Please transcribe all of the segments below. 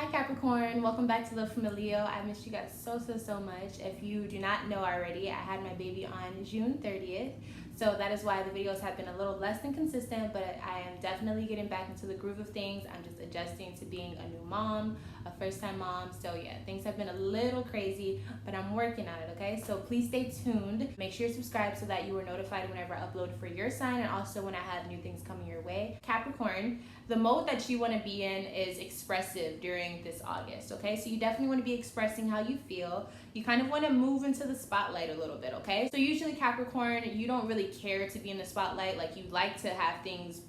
Hi Capricorn, welcome back to lovefromaleo. I missed you guys so much. If you do not know already, I had my baby on June 30th. So that is why the videos have been a little less than consistent, but I am definitely getting back into the groove of things. I'm just adjusting to being a new mom, a first-time mom. So yeah, things have been a little crazy, but I'm working on it, okay? So please stay tuned. Make sure you're subscribed so that you are notified whenever I upload for your sign and also when I have new things coming your way. Capricorn, the mode that you want to be in is expressive during this August, okay? So you definitely want to be expressing how you feel. You kind of want to move into the spotlight a little bit, okay? So usually Capricorn, you don't really care to be in the spotlight. Like, you like to have things,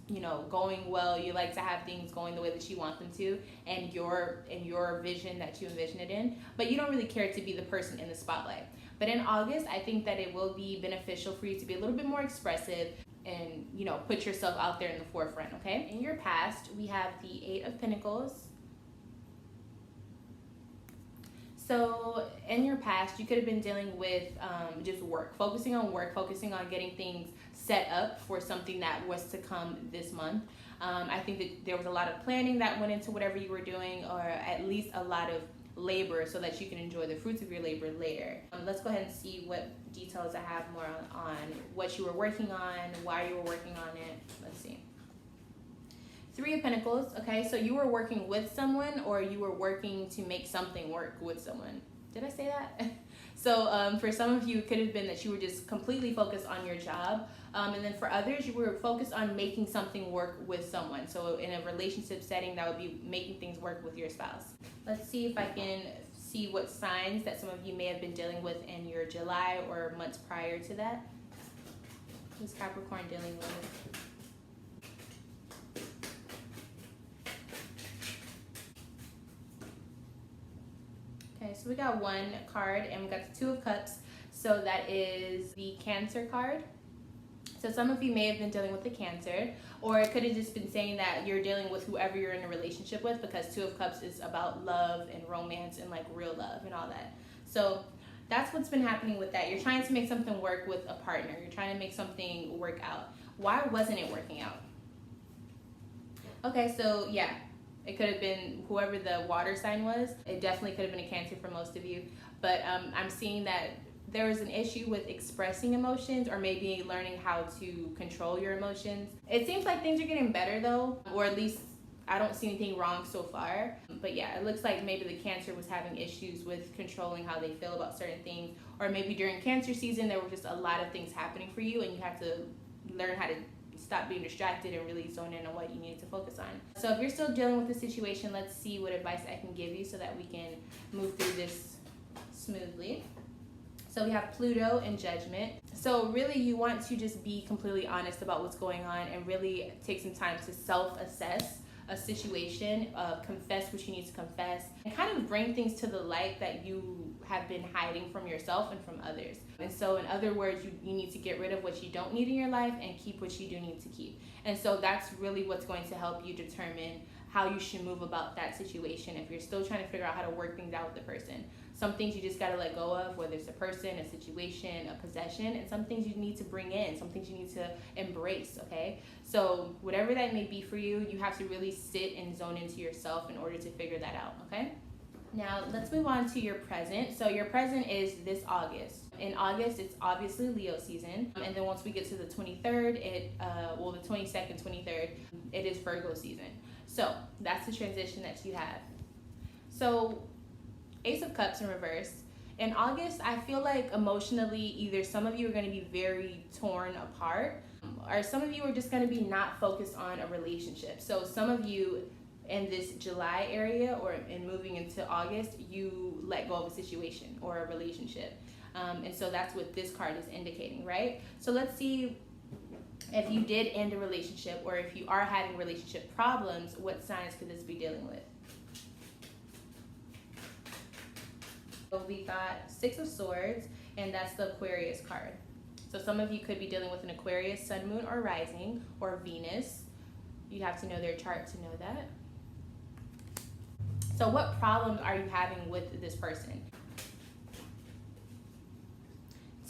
going well. You like to have things going the way that you want them to and your vision that you envision it in, but you don't really care to be the person in the spotlight. But in August, I think that it will be beneficial for you to be a little bit more expressive and put yourself out there in the forefront, okay? In your past, we have the Eight of Pentacles. So in your past, you could have been dealing with just work, focusing on getting things set up for something that was to come this month. I think that there was a lot of planning that went into whatever you were doing, or at least a lot of labor so that you can enjoy the fruits of your labor later. Let's go ahead and see what details I have more on what you were working on, why you were working on it. Let's see. Three of Pentacles, okay, so you were working with someone or you were working to make something work with someone. Did I say that? So for some of you, it could have been that you were just completely focused on your job. And then for others, you were focused on making something work with someone. So in a relationship setting, that would be making things work with your spouse. Let's see if I can see what signs that some of you may have been dealing with in your July or months prior to that. Who's Capricorn dealing with? Okay, so we got one card and we got the Two of Cups. So that is the Cancer card. So some of you may have been dealing with the Cancer, or it could have just been saying that you're dealing with whoever you're in a relationship with, because Two of Cups is about love and romance and like real love and all that. So that's what's been happening with that. You're trying to make something work with a partner. You're trying to make something work out. Why wasn't it working out? Okay, so yeah. It could have been whoever the water sign was. It definitely could have been a Cancer for most of you. But I'm seeing that there was an issue with expressing emotions, or maybe learning how to control your emotions. It seems like things are getting better though, or at least I don't see anything wrong so far. But yeah, it looks like maybe the Cancer was having issues with controlling how they feel about certain things. Or maybe during Cancer season, there were just a lot of things happening for you and you have to learn how to stop being distracted and really zone in on what you need to focus on. So if you're still dealing with the situation, let's see what advice I can give you so that we can move through this smoothly. So we have Pluto and Judgment. So really you want to just be completely honest about what's going on and really take some time to self-assess a situation, confess what you need to confess, and kind of bring things to the light that you have been hiding from yourself and from others. And so in other words, you need to get rid of what you don't need in your life and keep what you do need to keep. And so that's really what's going to help you determine how you should move about that situation if you're still trying to figure out how to work things out with the person. Some things you just got to let go of, whether it's a person, a situation, a possession, and some things you need to bring in, some things you need to embrace, okay? So whatever that may be for you, you have to really sit and zone into yourself in order to figure that out, okay? Now let's move on to your present. So your present is this August. In August, it's obviously Leo season. And then once we get to the 23rd, the 22nd, 23rd, it is Virgo season. So that's the transition that you have. So Ace of Cups in reverse. In August, I feel like emotionally, either some of you are going to be very torn apart, or some of you are just going to be not focused on a relationship. So some of you in this July area or in moving into August, you let go of a situation or a relationship. And so that's what this card is indicating, right? So let's see if you did end a relationship, or if you are having relationship problems, what signs could this be dealing with? So we got Six of Swords, and that's the Aquarius card. So some of you could be dealing with an Aquarius, Sun, Moon, or Rising, or Venus. You have to know their chart to know that. So what problems are you having with this person?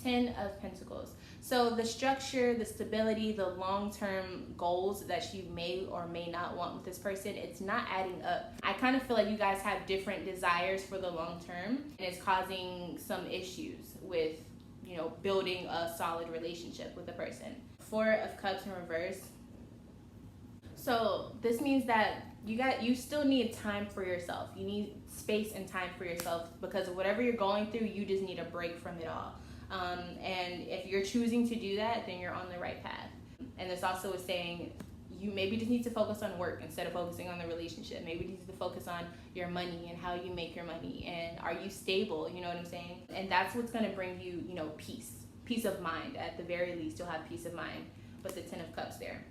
Ten of Pentacles. So the structure, the stability, the long-term goals that you may or may not want with this person, it's not adding up. I kind of feel like you guys have different desires for the long term, and it's causing some issues with, you know, building a solid relationship with a person. Four of Cups in reverse. So this means that you still need time for yourself. You need space and time for yourself, because of whatever you're going through, you just need a break from it all. And if you're choosing to do that, then you're on the right path. And this also is saying you maybe just need to focus on work instead of focusing on the relationship. Maybe you need to focus on your money and how you make your money, and are you stable, you know what I'm saying? And that's what's going to bring you, you know, peace of mind. At the very least, you'll have peace of mind with the Ten of Cups there.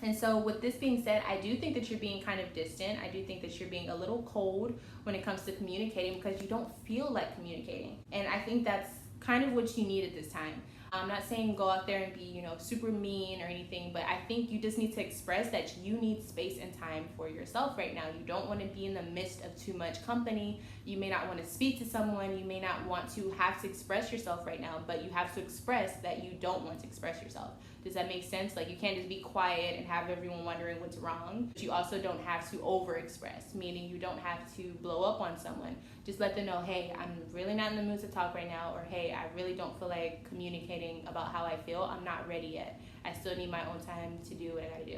And so with this being said, I do think that you're being kind of distant. I do think that you're being a little cold when it comes to communicating, because you don't feel like communicating. And I think that's kind of what you need at this time. I'm not saying go out there and be, you know, super mean or anything, but I think you just need to express that you need space and time for yourself right now. You don't want to be in the midst of too much company. You may not want to speak to someone. You may not want to have to express yourself right now, but you have to express that you don't want to express yourself. Does that make sense? Like, you can't just be quiet and have everyone wondering what's wrong. But you also don't have to overexpress, meaning you don't have to blow up on someone. Just let them know, hey, I'm really not in the mood to talk right now, or hey, I really don't feel like communicating about how I feel. I'm not ready yet. I still need my own time to do what I gotta do.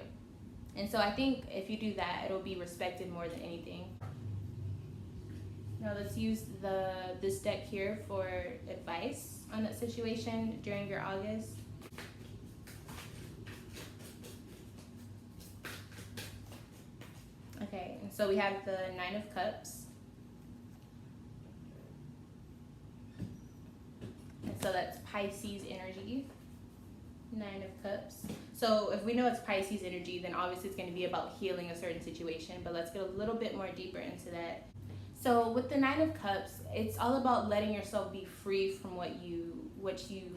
And so I think if you do that, it'll be respected more than anything. Now let's use this deck here for advice on that situation during your August. Okay, and so we have the Nine of Cups. And so that's Pisces energy. Nine of Cups. So if we know it's Pisces energy, then obviously it's going to be about healing a certain situation, but let's get a little bit more deeper into that. So with the Nine of Cups, it's all about letting yourself be free from what you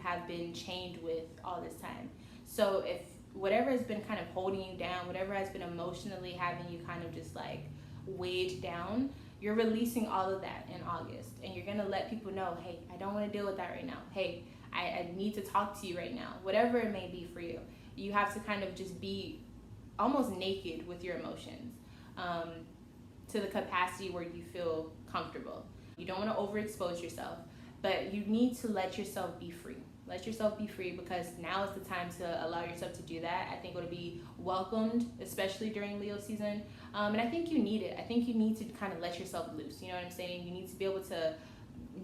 have been chained with all this time. So if whatever has been kind of holding you down, whatever has been emotionally having you kind of just like weighed down, you're releasing all of that in August. And you're going to let people know, hey, I don't want to deal with that right now. Hey, I need to talk to you right now. Whatever it may be for you. You have to kind of just be almost naked with your emotions, to the capacity where you feel comfortable. You don't want to overexpose yourself, but you need to let yourself be free. Let yourself be free, because now is the time to allow yourself to do that. I think it'll be welcomed, especially during Leo season. And I think you need it. I think you need to kind of let yourself loose. You know what I'm saying? You need to be able to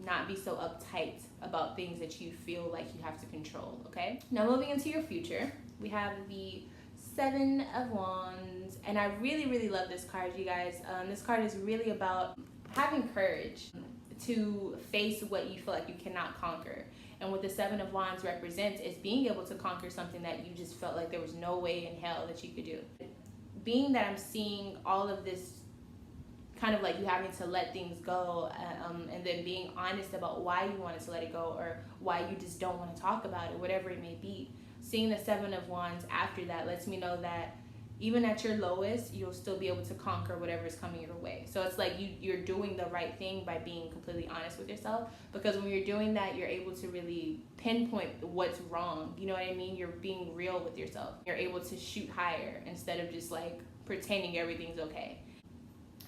not be so uptight about things that you feel like you have to control, okay? Now moving into your future, we have the Seven of Wands. And I really, really love this card, you guys. This card is really about having courage to face what you feel like you cannot conquer. And what the Seven of Wands represents is being able to conquer something that you just felt like there was no way in hell that you could do. Being that I'm seeing all of this kind of like you having to let things go, and then being honest about why you wanted to let it go, or why you just don't want to talk about it, whatever it may be. Seeing the Seven of Wands after that lets me know that even at your lowest, you'll still be able to conquer whatever is coming your way. So it's like you're doing the right thing by being completely honest with yourself, because when you're doing that, you're able to really pinpoint what's wrong. You know what I mean? You're being real with yourself. You're able to shoot higher instead of just like pretending everything's okay.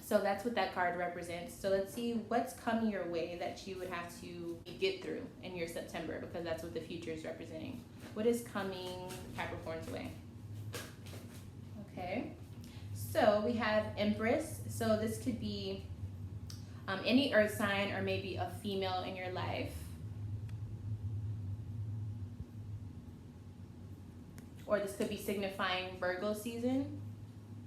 So that's what that card represents. So let's see what's coming your way that you would have to get through in your September, because that's what the future is representing. What is coming Capricorn's way? Okay, so we have Empress. So this could be any earth sign, or maybe a female in your life. Or this could be signifying Virgo season.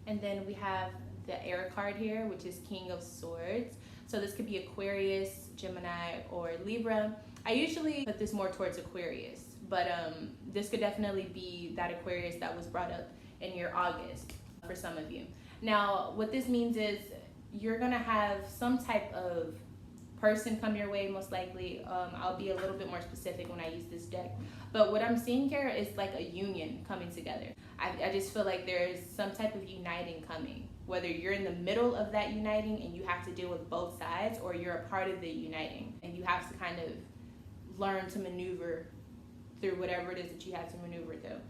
And then we have the air card here, which is King of Swords. So this could be Aquarius, Gemini, or Libra. I usually put this more towards Aquarius, but this could definitely be that Aquarius that was brought up in your August for some of you. Now, what this means is you're gonna have some type of person come your way, most likely. I'll be a little bit more specific when I use this deck. But what I'm seeing here is like a union coming together. I just feel like there's some type of uniting coming. Whether you're in the middle of that uniting and you have to deal with both sides, or you're a part of the uniting and you have to kind of learn to maneuver through whatever it is that you have to maneuver through.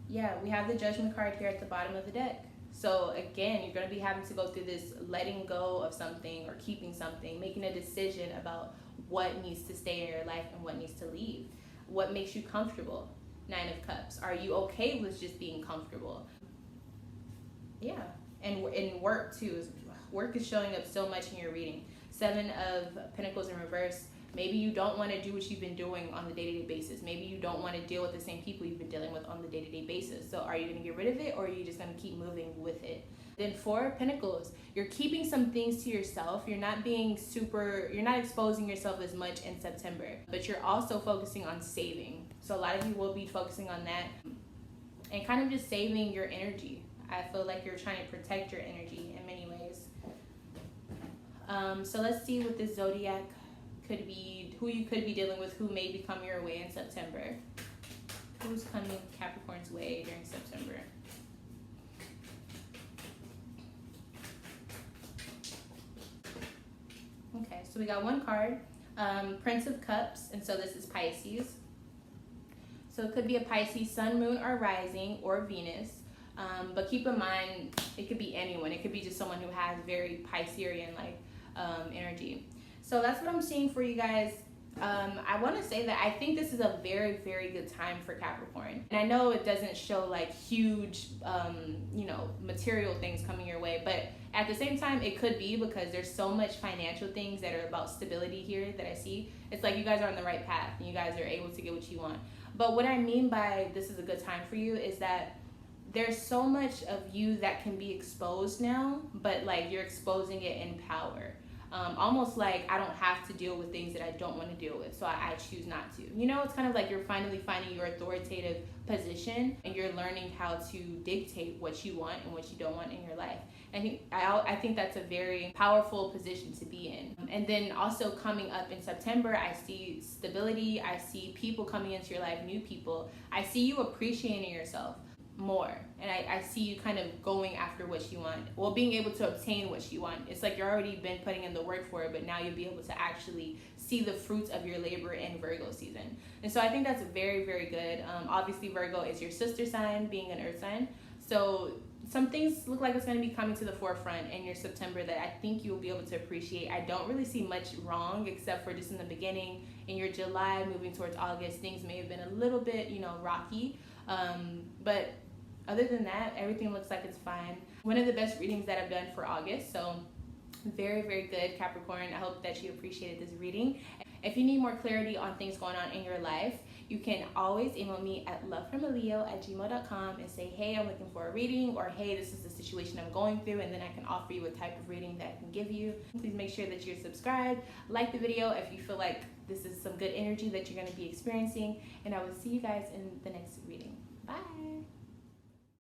Yeah, we have the Judgment card here at the bottom of the deck. So again, you're going to be having to go through this letting go of something or keeping something, making a decision about what needs to stay in your life and what needs to leave. What makes you comfortable? Nine of Cups. Are you okay with just being comfortable? Yeah. And in work too. Work is showing up so much in your reading. Seven of Pentacles in reverse. Maybe you don't want to do what you've been doing on the day-to-day basis. Maybe you don't want to deal with the same people you've been dealing with on the day-to-day basis. So are you going to get rid of it, or are you just going to keep moving with it? Then Four of Pentacles. You're keeping some things to yourself. You're not exposing yourself as much in September, but you're also focusing on saving. So a lot of you will be focusing on that and kind of just saving your energy. I feel like you're trying to protect your energy in many ways. So let's see what this zodiac could be, who you could be dealing with, who may be coming your way in September. Who's coming Capricorn's way during September? Okay, so we got one card, Prince of Cups, and so this is Pisces. So it could be a Pisces sun, moon, or rising, or Venus. But keep in mind, it could be anyone. It could be just someone who has very Piscean-like energy. So that's what I'm seeing for you guys. I want to say that I think this is a very, very good time for Capricorn. And I know it doesn't show like huge, material things coming your way, but at the same time, it could be, because there's so much financial things that are about stability here that I see. It's like you guys are on the right path and you guys are able to get what you want. But what I mean by this is a good time for you is that there's so much of you that can be exposed now, but like you're exposing it in power. Almost like I don't have to deal with things that I don't want to deal with, so I choose not to. It's kind of like you're finally finding your authoritative position and you're learning how to dictate what you want and what you don't want in your life. I think that's a very powerful position to be in. And then also coming up in September, I see stability. I see people coming into your life, new people. I see you appreciating yourself more, and I see you kind of going after what you want, well, being able to obtain what you want. It's like you're already been putting in the work for it, but now you'll be able to actually see the fruits of your labor in Virgo season. And so I think that's very, very good. Obviously Virgo is your sister sign, being an earth sign, so some things look like it's going to be coming to the forefront in your September that I think you'll be able to appreciate. I don't really see much wrong, except for just in the beginning. In your July moving towards August, things may have been a little bit rocky, but other than that, everything looks like it's fine. One of the best readings that I've done for August, so very, very good, Capricorn. I hope that you appreciated this reading. If you need more clarity on things going on in your life, you can always email me at lovefromaleo@gmail.com and say, hey, I'm looking for a reading, or hey, this is the situation I'm going through, and then I can offer you a type of reading that I can give you. Please make sure that you're subscribed, like the video if you feel like this is some good energy that you're going to be experiencing, and I will see you guys in the next reading. Bye.